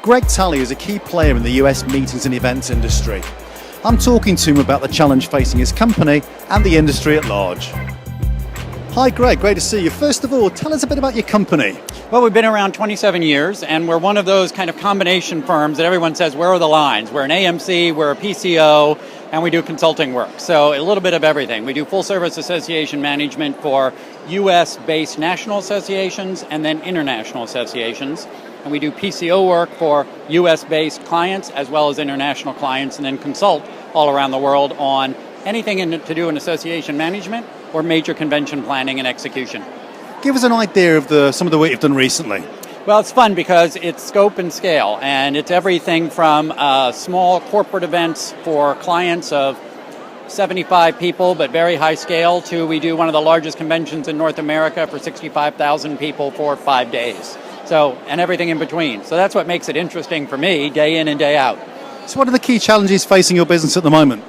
Gregg Talley is a key player in the US meetings and events industry. I'm talking to him about the challenge facing his company and the industry at large. Hi Greg, great to see you. First of all, tell us a bit about your company. Well, we've been around 27 years, and we're one of those kind of combination firms that everyone says, where are the lines? We're an AMC, we're a PCO, and we do consulting work. So a little bit of everything. We do full service association management for US-based national associations and then international associations. And we do PCO work for US-based clients as well as international clients, and then consult all around the world on anything to do in association management or major convention planning and execution. Give us an idea of some of the work you've done recently. Well, it's fun because it's scope and scale, and it's everything from small corporate events for clients of 75 people, but very high scale, to we do one of the largest conventions in North America for 65,000 people for 5 days. So, and everything in between. So that's what makes it interesting for me, day in and day out. So what are the key challenges facing your business at the moment?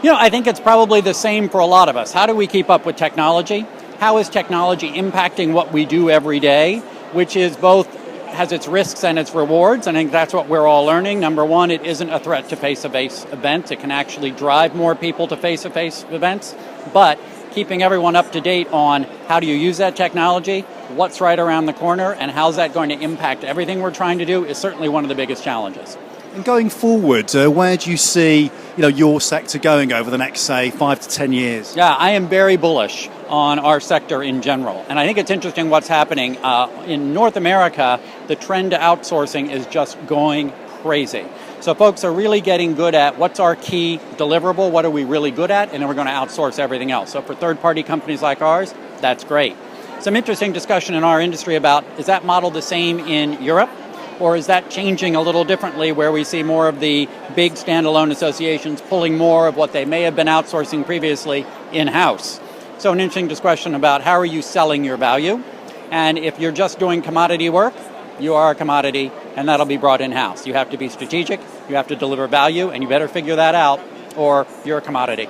You know, I think it's probably the same for a lot of us. How do we keep up with technology? How is technology impacting what we do every day, which is both has its risks and its rewards? And I think that's what we're all learning. Number one, it isn't a threat to face-to-face events. It can actually drive more people to face-to-face events. But keeping everyone up to date on how do you use that technology, what's right around the corner, and how's that going to impact everything we're trying to do is certainly one of the biggest challenges. And going forward, where do you see your sector going over the next, say, 5 to 10 years? Yeah, I am very bullish on our sector in general. And I think it's interesting what's happening. In North America, the trend to outsourcing is just going crazy. So folks are really getting good at what's our key deliverable, what are we really good at, and then we're going to outsource everything else. So for third-party companies like ours, that's great. Some interesting discussion in our industry about, is that model the same in Europe? Or is that changing a little differently where we see more of the big standalone associations pulling more of what they may have been outsourcing previously in-house? So an interesting discussion about how are you selling your value? And if you're just doing commodity work, you are a commodity, and that'll be brought in-house. You have to be strategic, you have to deliver value, and you better figure that out, or you're a commodity.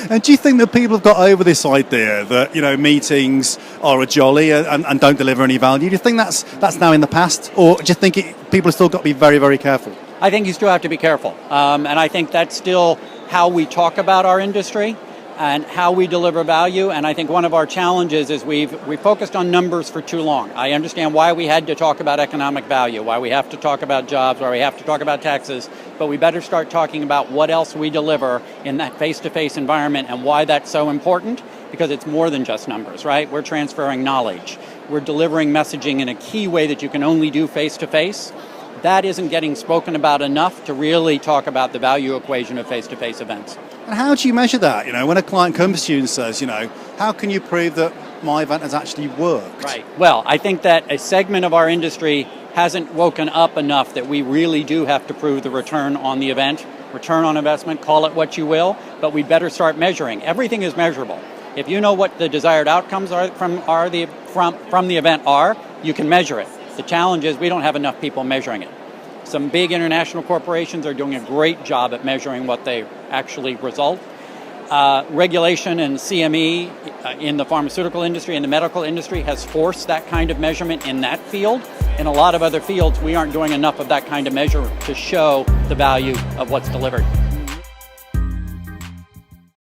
And do you think that people have got over this idea that meetings are a jolly and don't deliver any value? Do you think that's now in the past, or do you think people have still got to be very, very careful? I think you still have to be careful, and I think that's still how we talk about our industry and how we deliver value. And I think one of our challenges is we focused on numbers for too long. I understand why we had to talk about economic value, why we have to talk about jobs, why we have to talk about taxes, but we better start talking about what else we deliver in that face-to-face environment and why that's so important, because it's more than just numbers, right? We're transferring knowledge. We're delivering messaging in a key way that you can only do face-to-face. That isn't getting spoken about enough to really talk about the value equation of face-to-face events. And how do you measure that? When a client comes to you and says, how can you prove that my event has actually worked? Right. Well, I think that a segment of our industry hasn't woken up enough that we really do have to prove the return on the event, return on investment, call it what you will, but we better start measuring. Everything is measurable. If you know what the desired outcomes are from the event are, you can measure it. The challenge is we don't have enough people measuring it. Some big international corporations are doing a great job at measuring what they actually result. Regulation and CME in the pharmaceutical industry and the medical industry has forced that kind of measurement in that field. In a lot of other fields, we aren't doing enough of that kind of measure to show the value of what's delivered.